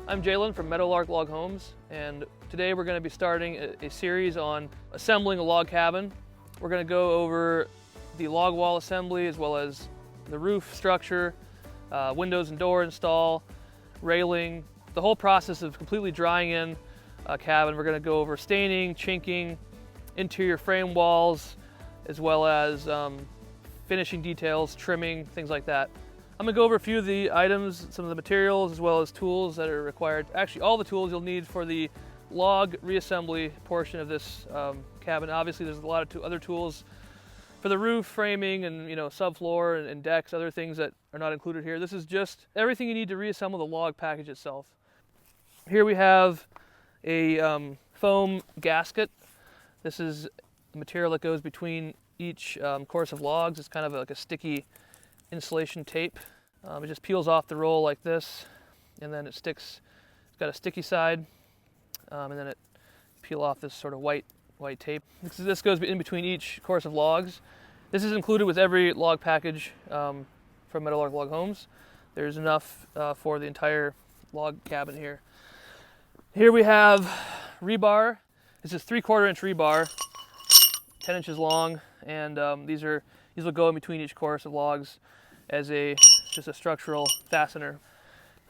I'm Jalen from Meadowlark Log Homes, and today we're going to be starting a series on assembling a log cabin. We're going to go over the log wall assembly as well as the roof structure, windows and door install, railing, the whole process of completely drying in a cabin. We're going to go over staining, chinking, interior frame walls, as well as finishing details, trimming, things like that. I'm going to go over a few of the items, some of the materials, as well as tools that are required. Actually, all the tools you'll need for the log reassembly portion of this cabin. Obviously, there's a lot of other tools for the roof, framing, and subfloor and decks, other things that are not included here. This is just everything you need to reassemble the log package itself. Here we have a foam gasket. This is the material that goes between each course of logs. It's kind of like a sticky insulation tape. It just peels off the roll like this, and then it sticks. It's got a sticky side, and then it peel off this sort of white tape. This goes in between each course of logs. This is included with every log package from Meadowlark Log Homes. There's enough for the entire log cabin here. Here we have rebar. This is 3/4 inch rebar, 10 inches long, and these will go in between each course of logs as just a structural fastener.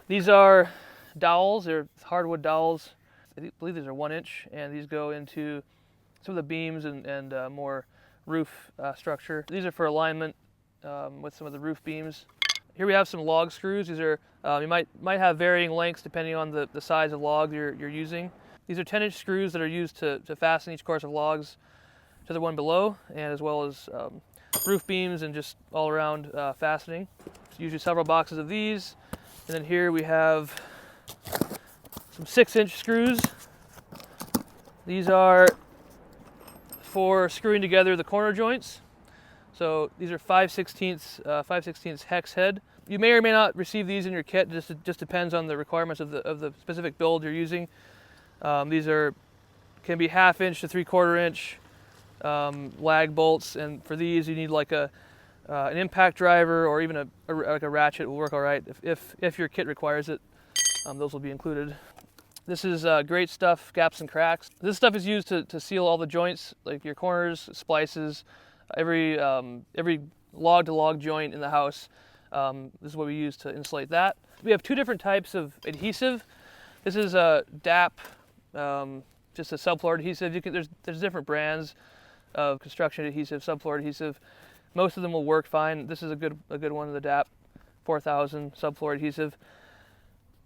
These are dowels. They're hardwood dowels. I believe these are 1 inch, and these go into some of the beams and more roof structure. These are for alignment with some of the roof beams. Here we have some log screws. These are you might have varying lengths depending on the size of log you're using. These are 10-inch screws that are used to fasten each course of logs to the one below, and as well as roof beams and just all around fastening. It's usually several boxes of these. And then here we have some 6-inch screws. These are for screwing together the corner joints. So these are 5/16 hex head. You may or may not receive these in your kit. It just depends on the requirements of the specific build you're using. These can be 1/2 inch to 3/4 inch lag bolts, and for these you need like an impact driver, or even like a ratchet will work all right if your kit requires it. Those will be included. This is great stuff, gaps and cracks. This stuff is used to seal all the joints, like your corners, splices, every log to log joint in the house. This is what we use to insulate that. We have two different types of adhesive. This is a DAP, just a subfloor adhesive. There's different brands of construction adhesive, subfloor adhesive. Most of them will work fine. This is a good one, the DAP 4000 subfloor adhesive.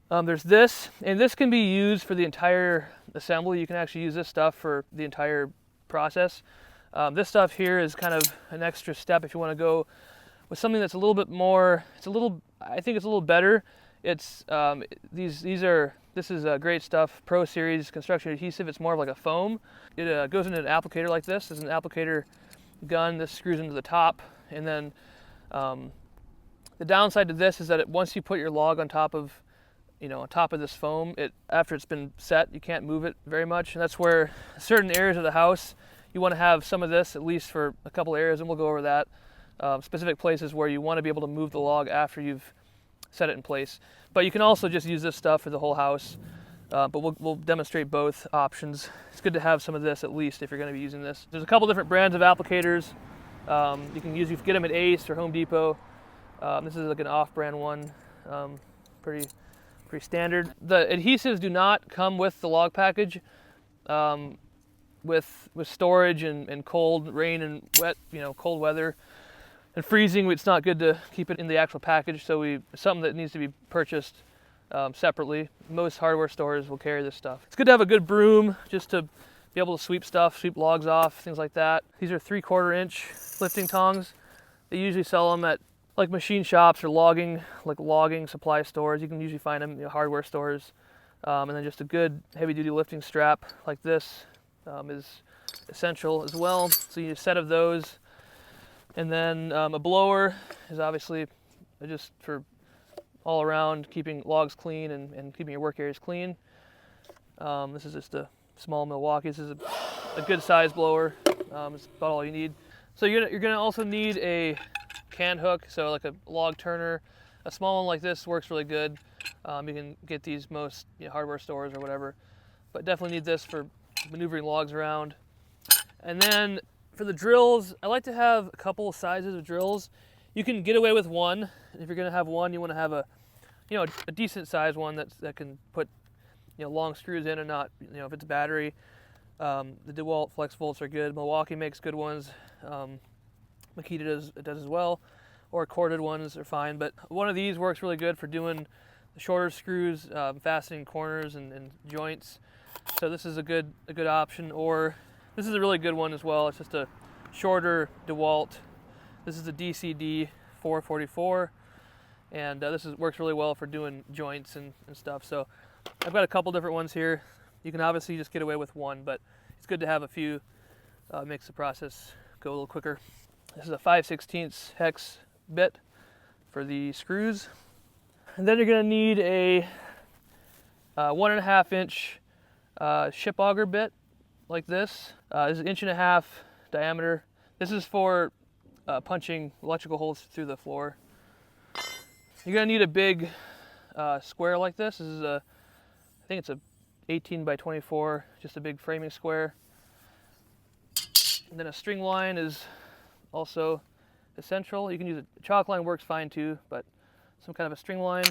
There's this, and this can be used for the entire assembly. You can actually use this stuff for the entire process. This stuff here is kind of an extra step if you want to go with something that's a little bit more. I think it's a little better. It's this is great stuff, Pro Series construction adhesive. It's more of like a foam. It goes into an applicator like this. There's an applicator gun. This screws into the top, and then the downside to this is that once you put your log on top of this foam, after it's been set, you can't move it very much, and that's where certain areas of the house you want to have some of this, at least for a couple areas, and we'll go over that. Specific places where you want to be able to move the log after you've set it in place. But you can also just use this stuff for the whole house, but we'll demonstrate both options. It's good to have some of this at least if you're going to be using this. There's a couple different brands of applicators. You can get them at Ace or Home Depot. This is like an off-brand one, pretty standard. The adhesives do not come with the log package. With storage and cold, rain and wet, cold weather and freezing, it's not good to keep it in the actual package, so it's something that needs to be purchased separately. Most hardware stores will carry this stuff. It's good to have a good broom just to be able to sweep logs off, things like that. These are 3/4 inch lifting tongs. They usually sell them at like machine shops or logging supply stores. You can usually find them in hardware stores. And then just a good heavy duty lifting strap like this is essential as well. So you need a set of those. And then a blower is obviously just for all around keeping logs clean and keeping your work areas clean. This is just a small Milwaukee. This is a good size blower. It's about all you need. So you're gonna also need a can hook, so like a log turner. A small one like this works really good. You can get these most hardware stores or whatever, but definitely need this for maneuvering logs around. And then for the drills, I like to have a couple of sizes of drills. You can get away with one. If you're going to have one, you want to have a decent size one that can put long screws in and not if it's battery. The DeWalt Flex Volts are good. Milwaukee makes good ones. Makita does as well, or corded ones are fine. But one of these works really good for doing the shorter screws, fastening corners and joints. So this is a good option. Or this is a really good one as well. It's just a shorter DeWalt. This is the DCD 444, and this works really well for doing joints and stuff. So I've got a couple different ones here. You can obviously just get away with one, but it's good to have a few. Makes the process go a little quicker. This is a 5/16 hex bit for the screws. And then you're going to need a 1.5 inch ship auger bit like this. This is 1.5 inch diameter. This is for punching electrical holes through the floor. You're going to need a big square like this. This is I think it's a 18 by 24, just a big framing square. And then a string line is also essential. You can use a chalk line, works fine too, but some kind of a string line.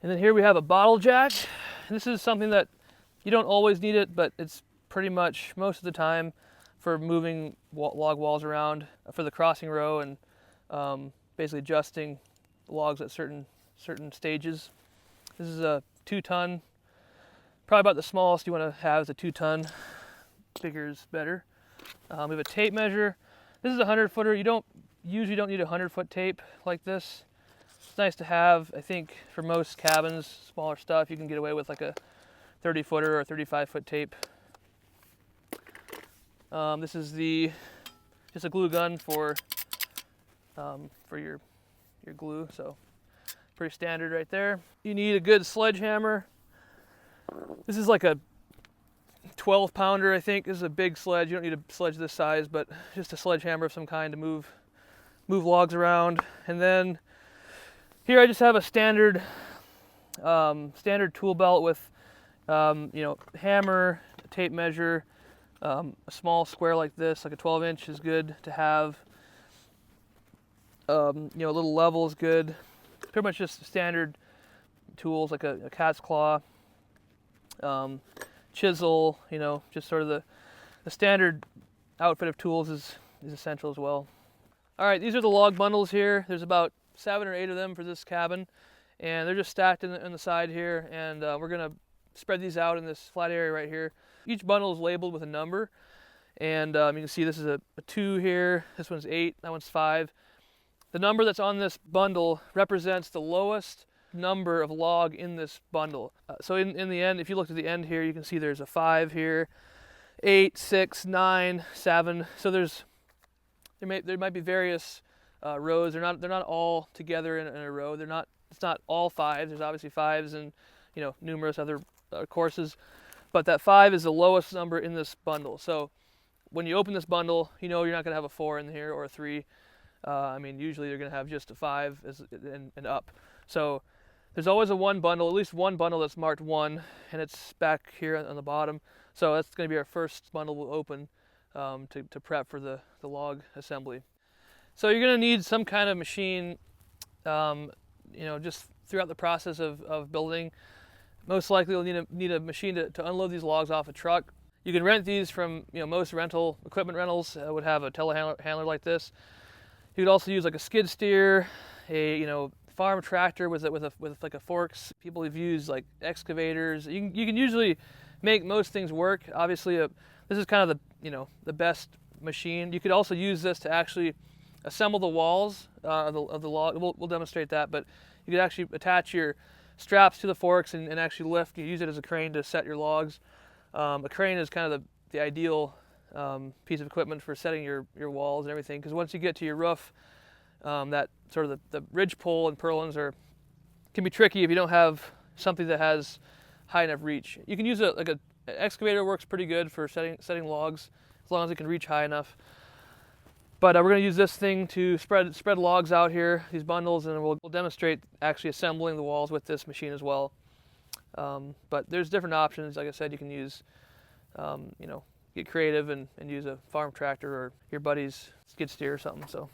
And then here we have a bottle jack. And this is something that you don't always need it, but it's pretty much most of the time for moving log walls around for the crossing row and basically adjusting logs at certain stages. This is a 2-ton, probably about the smallest you want to have is a 2-ton. Bigger is better. We have a tape measure. This is a 100-footer. You usually don't need a 100-foot tape like this. It's nice to have. I think for most cabins, smaller stuff, you can get away with like a 30-footer or 35-foot tape. This is just a glue gun for your glue, so pretty standard right there. You need a good sledgehammer. This is like a 12-pounder, I think. This is a big sledge. You don't need a sledge this size, but just a sledgehammer of some kind to move logs around. And then here I just have a standard tool belt with hammer, tape measure, a small square like this, like a 12-inch is good to have. A little level is good. Pretty much just standard tools like a cat's claw, chisel, just sort of the standard outfit of tools is essential as well. All right, these are the log bundles here. There's about 7 or 8 of them for this cabin, and they're just stacked in the side here, and we're gonna spread these out in this flat area right here. Each bundle is labeled with a number, and you can see this is a 2 here, this one's 8, that one's 5. The number that's on this bundle represents the lowest number of log in this bundle. So in the end, if you look at the end here, you can see there's a 5 here, 8, 6, 9, 7. So there might be various rows. They're not all together in a row. It's not all 5s. There's obviously 5s and numerous other courses, but that 5 is the lowest number in this bundle. So when you open this bundle, you're not going to have a 4 in here or a 3. Usually you're going to have just a 5 and up. So there's always at least one bundle that's marked 1, and it's back here on the bottom. So that's going to be our first bundle we'll open to prep for the log assembly. So you're going to need some kind of machine, just throughout the process of building. Most likely you'll need a machine to unload these logs off a truck. You can rent these from most equipment rentals would have a telehandler like this. You could also use like a skid steer, a farm tractor with like a forks. People have used like excavators. You can usually make most things work. Obviously, this is kind of the best machine. You could also use this to actually assemble the walls of the log. We'll demonstrate that, but you could actually attach your straps to the forks and actually lift. You use it as a crane to set your logs. A crane is kind of the ideal piece of equipment for setting your walls and everything, because once you get to your roof, that sort of the ridge pole and purlins can be tricky if you don't have something that has high enough reach. You can use an excavator. Works pretty good for setting logs as long as it can reach high enough. But we're going to use this thing to spread logs out here, these bundles, and we'll demonstrate actually assembling the walls with this machine as well. But there's different options. Like I said, you can use, get creative and use a farm tractor or your buddy's skid steer or something. So,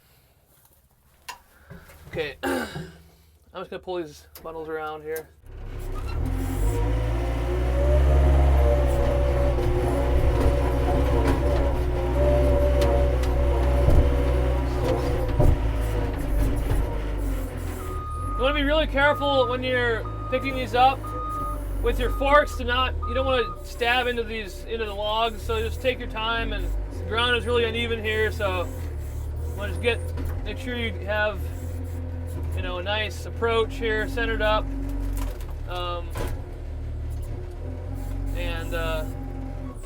okay, I'm just going to pull these bundles around here. You want to be really careful when you're picking these up with your forks you don't want to stab into the logs, so just take your time, and the ground is really uneven here, so you want to make sure you have, a nice approach here, centered up, and you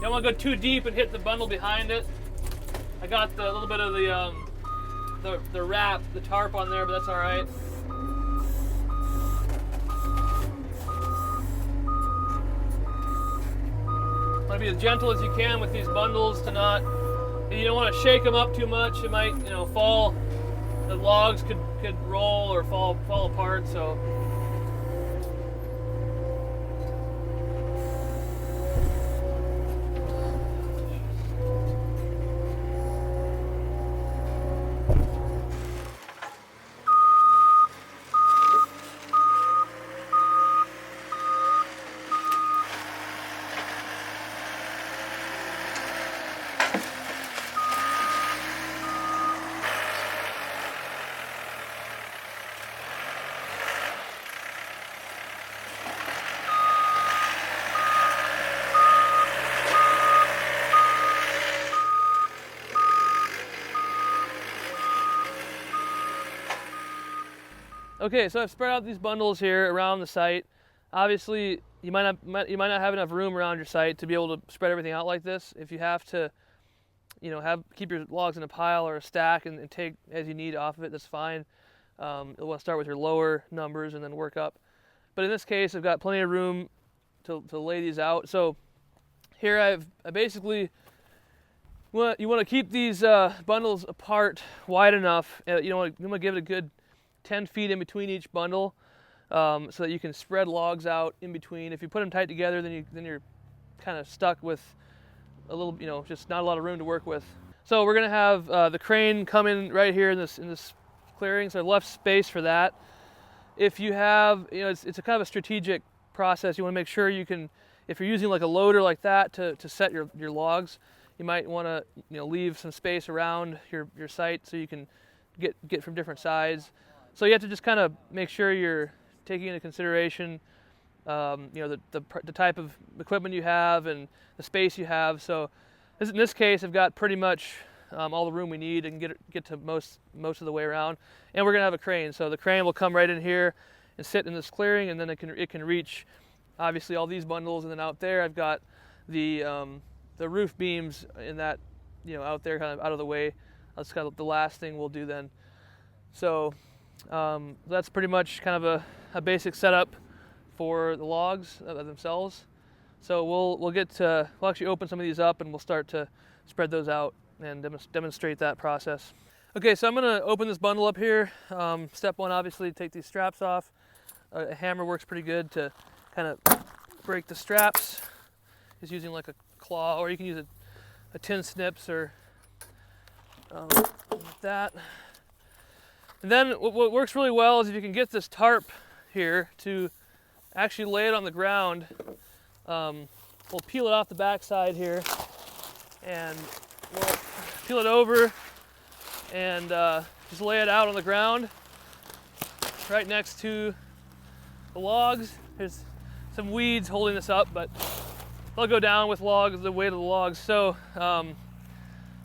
don't want to go too deep and hit the bundle behind it. I got a little bit of the wrap, the tarp on there, but that's all right. Want to be as gentle as you can with these bundles you don't want to shake them up too much. It might, fall. The logs could roll or fall apart. So. Okay, so I've spread out these bundles here around the site. Obviously, you might not have enough room around your site to be able to spread everything out like this. If you have to, keep your logs in a pile or a stack and take as you need off of it, that's fine. You'll want to start with your lower numbers and then work up. But in this case, I've got plenty of room to lay these out. So here I basically you want to keep these bundles apart wide enough. You want to give it a good 10 feet in between each bundle, so that you can spread logs out in between. If you put them tight together, then you're kind of stuck with a little, just not a lot of room to work with. So we're gonna have the crane come in right here in this clearing, so I've left space for that. If you have, it's a kind of a strategic process. You want to make sure you can, if you're using like a loader like that to set your logs, you might want to leave some space around your site so you can get from different sides. So you have to just kind of make sure you're taking into consideration, the type of equipment you have and the space you have. So in this case, I've got pretty much all the room we need and get to most of the way around. And we're gonna have a crane, so the crane will come right in here and sit in this clearing, and then it can reach obviously all these bundles. And then out there, I've got the roof beams in that out there, kind of out of the way. That's kind of the last thing we'll do then. So. That's pretty much kind of a basic setup for the logs themselves. So we'll actually open some of these up and we'll start to spread those out and demonstrate that process. Okay, so I'm going to open this bundle up here. Step one, obviously, take these straps off. A hammer works pretty good to kind of break the straps. Just using like a claw, or you can use a tin snips or like that. And then what works really well is if you can get this tarp here to actually lay it on the ground. We'll peel it off the backside here, and we'll peel it over and just lay it out on the ground right next to the logs. There's some weeds holding this up, but they'll go down with the weight of the logs. So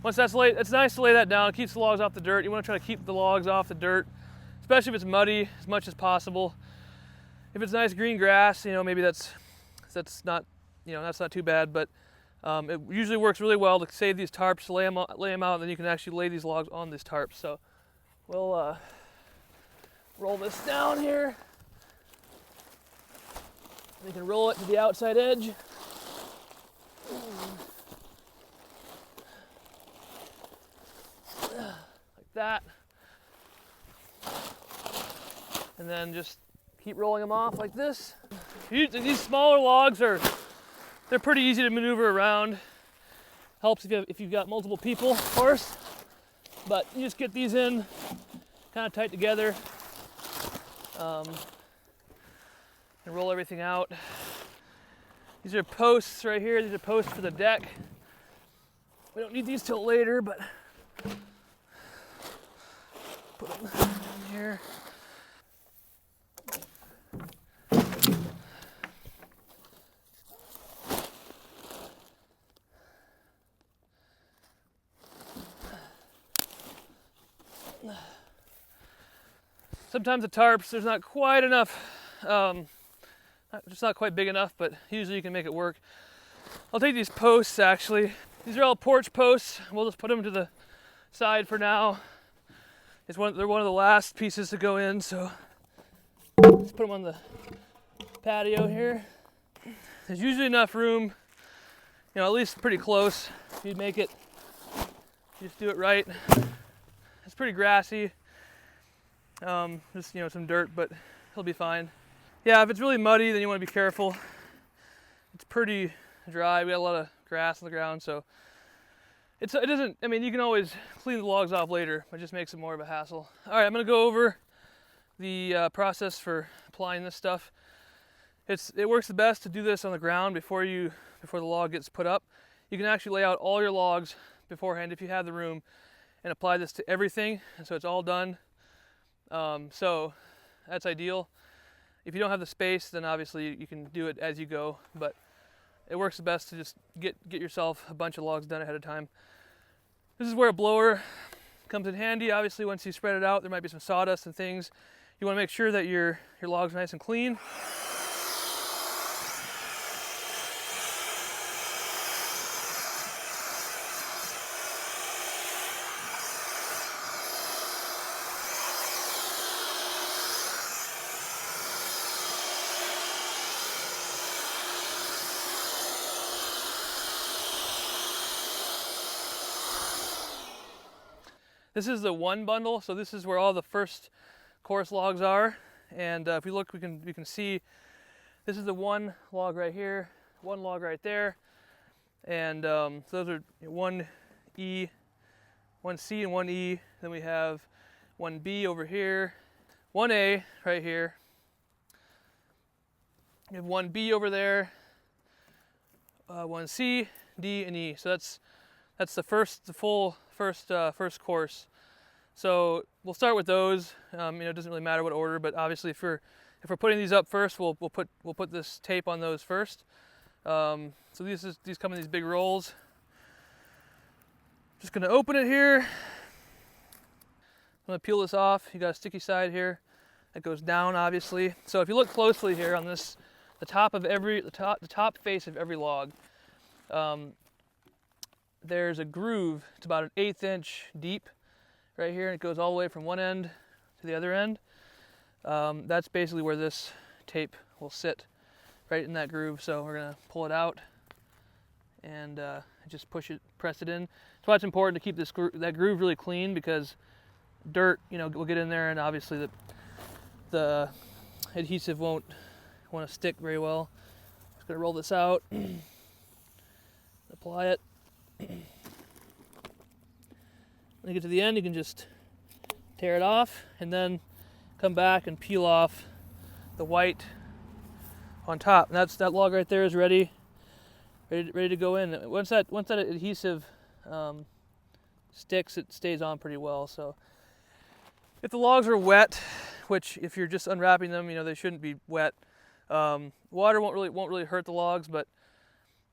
once that's laid, it's nice to lay that down. It keeps the logs off the dirt. You want to try to keep the logs off the dirt, especially if it's muddy, as much as possible. If it's nice green grass, maybe that's not, that's not too bad. But it usually works really well to save these tarps, lay them out, and then you can actually lay these logs on these tarps. So we'll roll this down here. You can roll it to the outside edge. that. And then just keep rolling them off like this. These smaller logs they're pretty easy to maneuver around. Helps if you've got multiple people, of course. But you just get these in kind of tight together and roll everything out. These are posts right here. These are posts for the deck. We don't need these till later, but put them in here. Sometimes the tarps, there's not quite enough, just not quite big enough, but usually you can make it work. I'll take these posts actually. These are all porch posts. We'll just put them to the side for now. They're one of the last pieces to go in, so let's put them on the patio here. There's usually enough room, at least pretty close. If you make it, just do it right. It's pretty grassy. Just some dirt, but he'll be fine. Yeah, if it's really muddy, then you want to be careful. It's pretty dry. We got a lot of grass on the ground, so it doesn't. I mean, you can always clean the logs off later, but it just makes it more of a hassle. All right, I'm gonna go over the process for applying this stuff. It works the best to do this on the ground before the log gets put up. You can actually lay out all your logs beforehand if you have the room, and apply this to everything, and so it's all done. So that's ideal. If you don't have the space, then obviously you can do it as you go, but it works the best to just get yourself a bunch of logs done ahead of time. This is where a blower comes in handy. Obviously, once you spread it out, there might be some sawdust and things. You want to make sure that your logs are nice and clean. This is the one bundle, so this is where all the first course logs are. And if we look, we can see this is the one log right here, one log right there, and so those are 1E, 1C, and 1E. Then we have 1B over here, 1A right here. We have 1B over there, 1C, D, and E. So that's the full first course. So we'll start with those. It doesn't really matter what order, but obviously if we're putting these up first, we'll put this tape on those first. So these come in these big rolls. Just gonna open it here. I'm gonna peel this off. You got a sticky side here that goes down, obviously. So if you look closely here on this, the top face of every log, there's a groove. It's about an 1/8 inch deep right here, and it goes all the way from one end to the other end. That's basically where this tape will sit, right in that groove. So we're gonna pull it out and just press it in. That's why it's important to keep that groove really clean, because dirt, will get in there, and obviously the adhesive won't want to stick very well. Just gonna roll this out, apply it. When you get to the end, you can just tear it off and then come back and peel off the white on top. And that log right there is ready to go in. Once that adhesive sticks, it stays on pretty well. So if the logs are wet, which if you're just unwrapping them, they shouldn't be wet. Water won't really hurt the logs, but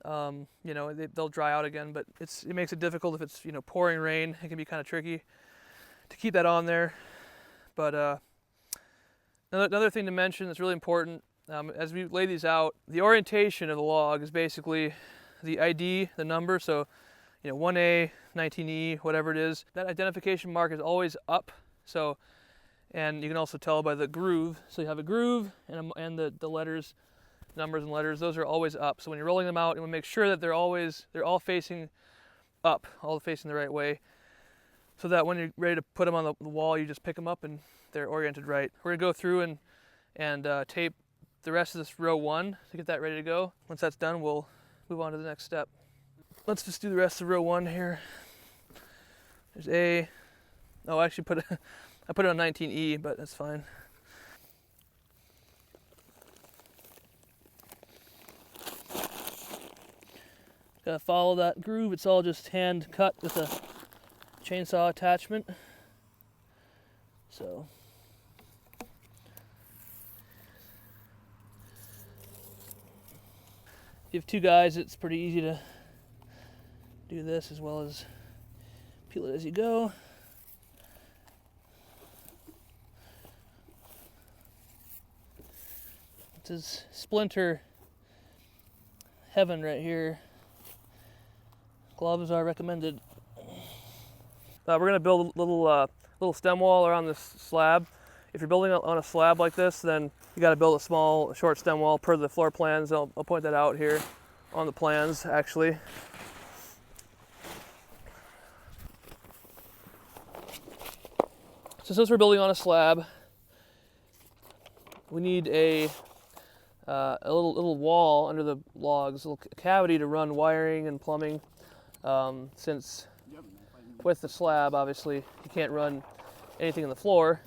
they'll dry out again, but it makes it difficult if it's pouring rain. It can be kind of tricky to keep that on there. But another thing to mention that's really important, as we lay these out, the orientation of the log is basically the ID, the number. So 1A, 19E, whatever it is, that identification mark is always up. So, and you can also tell by the groove. So you have a groove and the letters, numbers and letters, those are always up. So when you're rolling them out, you want to make sure that they're all facing up, all facing the right way. so that when you're ready to put them on the wall, you just pick them up and they're oriented right. We're gonna go through and tape the rest of this row 1 to get that ready to go. Once that's done, we'll move on to the next step. Let's just do the rest of row 1 here. There's A. Oh, I actually I put it on 19E, but that's fine. Gotta follow that groove. It's all just hand cut with a chainsaw attachment. So if you have 2 guys, it's pretty easy to do this as well as peel it as you go. This is splinter heaven right here. Gloves are recommended. We're going to build a little stem wall around this slab. If you're building on a slab like this, then you got to build a short stem wall per the floor plans. I'll point that out here on the plans, actually. So since we're building on a slab, we need a little wall under the logs, a little cavity to run wiring and plumbing. Since with the slab, obviously, you can't run anything on the floor.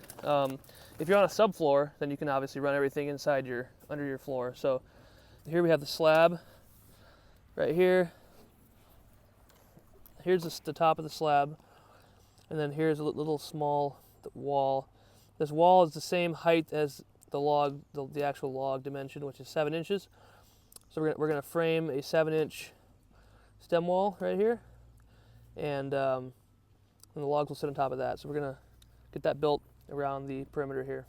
If you're on a subfloor, then you can obviously run everything under your floor. So here we have the slab right here. Here's the top of the slab, and then here's a little small wall. This wall is the same height as the log, the actual log dimension, which is 7 inches. So we're gonna frame a 7-inch stem wall right here, and the logs will sit on top of that. So we're gonna get that built around the perimeter here.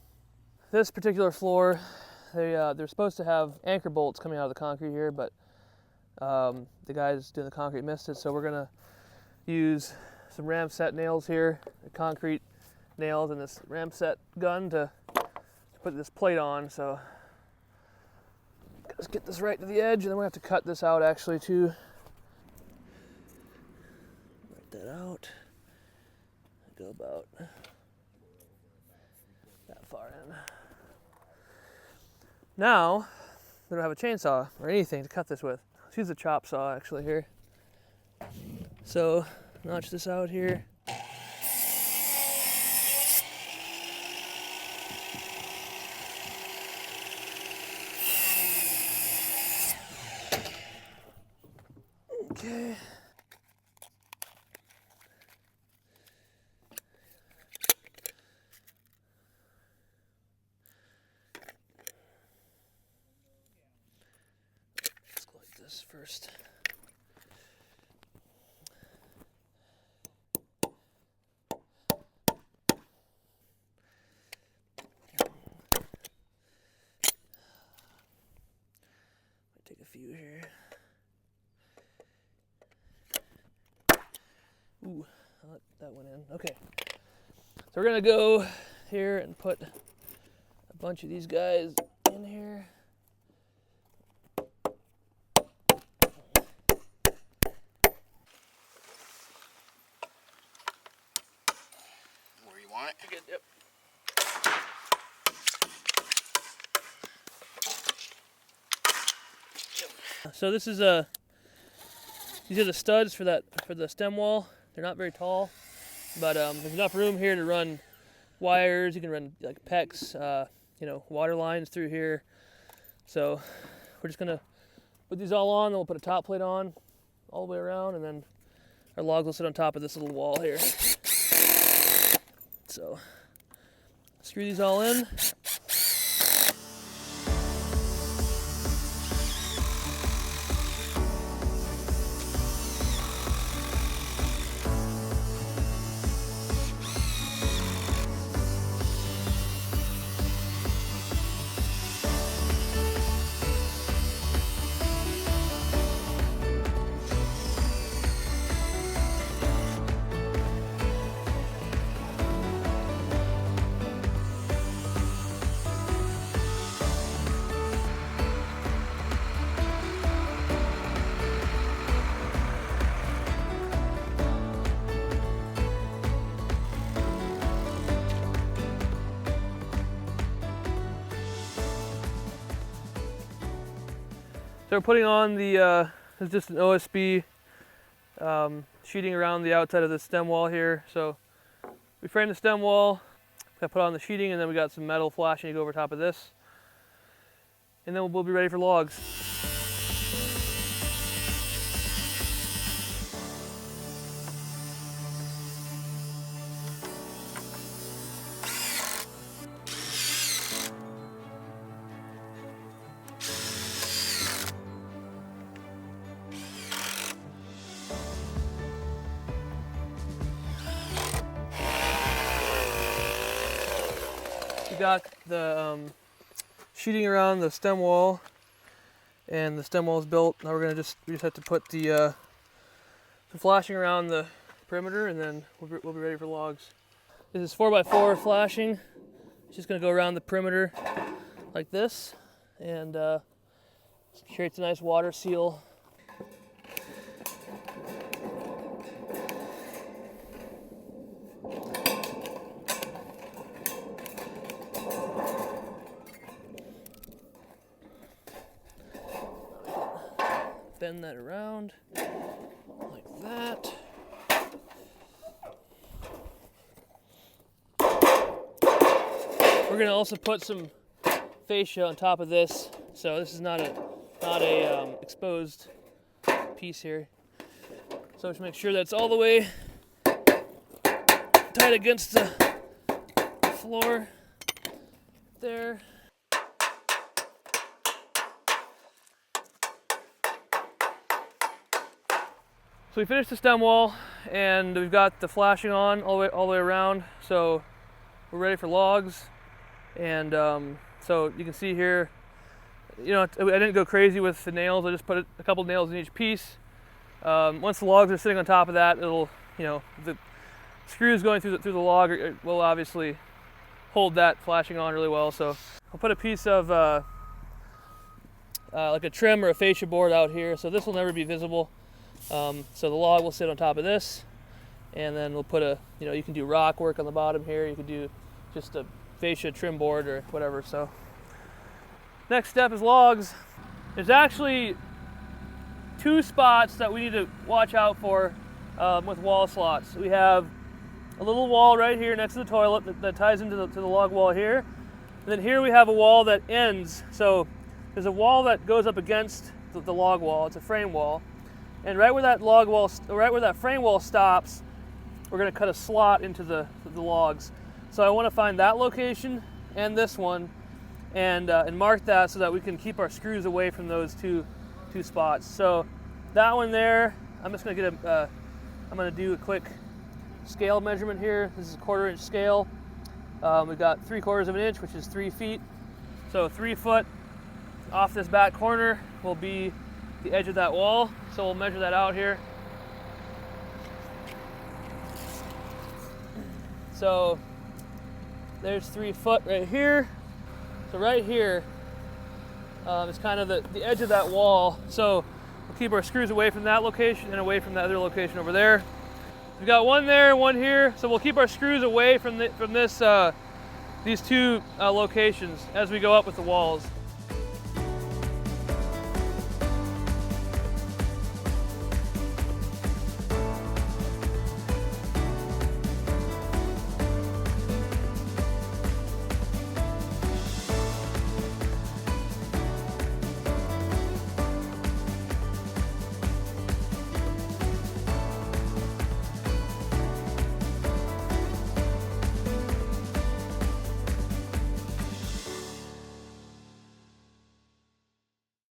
This particular floor, they're supposed to have anchor bolts coming out of the concrete here, but the guys doing the concrete missed it, so we're gonna use some ram set nails here, concrete nails, and this ram set gun to put this plate on. So let's get this right to the edge, and then we have to cut this out actually too. Write that out. Go about that far in. Now, we don't have a chainsaw or anything to cut this with. Let's use a chop saw actually here. So, notch this out here. Okay. Let's go like this first. Take a few here. Ooh, I let that one in. Okay. So we're gonna go here and put a bunch of these guys in here. Where you want it? Good, yep. So this is these are the studs for the stem wall. They're not very tall, but there's enough room here to run wires. You can run like PEX, water lines through here. So we're just gonna put these all on, then we'll put a top plate on all the way around, and then our logs will sit on top of this little wall here. So screw these all in. So we're putting on the, it's just an OSB sheeting around the outside of the stem wall here. So we frame the stem wall, I put on the sheeting, and then we got some metal flashing to go over top of this. And then we'll be ready for logs. We got the sheeting around the stem wall, and the stem wall is built. Now we just have to put the flashing around the perimeter, and then we'll be ready for logs. This is 4x4 flashing. It's just going to go around the perimeter like this, and creates a nice water seal. Bend that around like that. We're going to also put some fascia on top of this, so this is not a exposed piece here. So just make sure that's all the way tight against the floor there. So we finished the stem wall, and we've got the flashing on all the way around. So we're ready for logs, and so you can see here, you know, I didn't go crazy with the nails. I just put a couple nails in each piece. Once the logs are sitting on top of that, it'll, you know, the screws going through the log will obviously hold that flashing on really well. So I'll put a piece of like a trim or a fascia board out here, so this will never be visible. So the log will sit on top of this, and then we'll put you know, you can do rock work on the bottom here, you can do just a fascia trim board or whatever. So next step is logs. There's actually 2 spots that we need to watch out for with wall slots. We have a little wall right here next to the toilet that ties into the log wall here, and then here we have a wall that ends. So there's a wall that goes up against the log wall. It's a frame wall. And right where that frame wall stops, we're going to cut a slot into the logs. So I want to find that location and this one, and mark that so that we can keep our screws away from those two spots. So that one there, I'm just going to get I'm going to do a quick scale measurement here. This is a 1/4 inch scale. We've got 3/4 of an inch, which is 3 feet. So 3 foot off this back corner will be the edge of that wall. So we'll measure that out here. So there's 3 foot right here. So right here is kind of the edge of that wall. So we'll keep our screws away from that location and away from that other location over there. We've got one there, one here. So we'll keep our screws away from these 2 locations as we go up with the walls.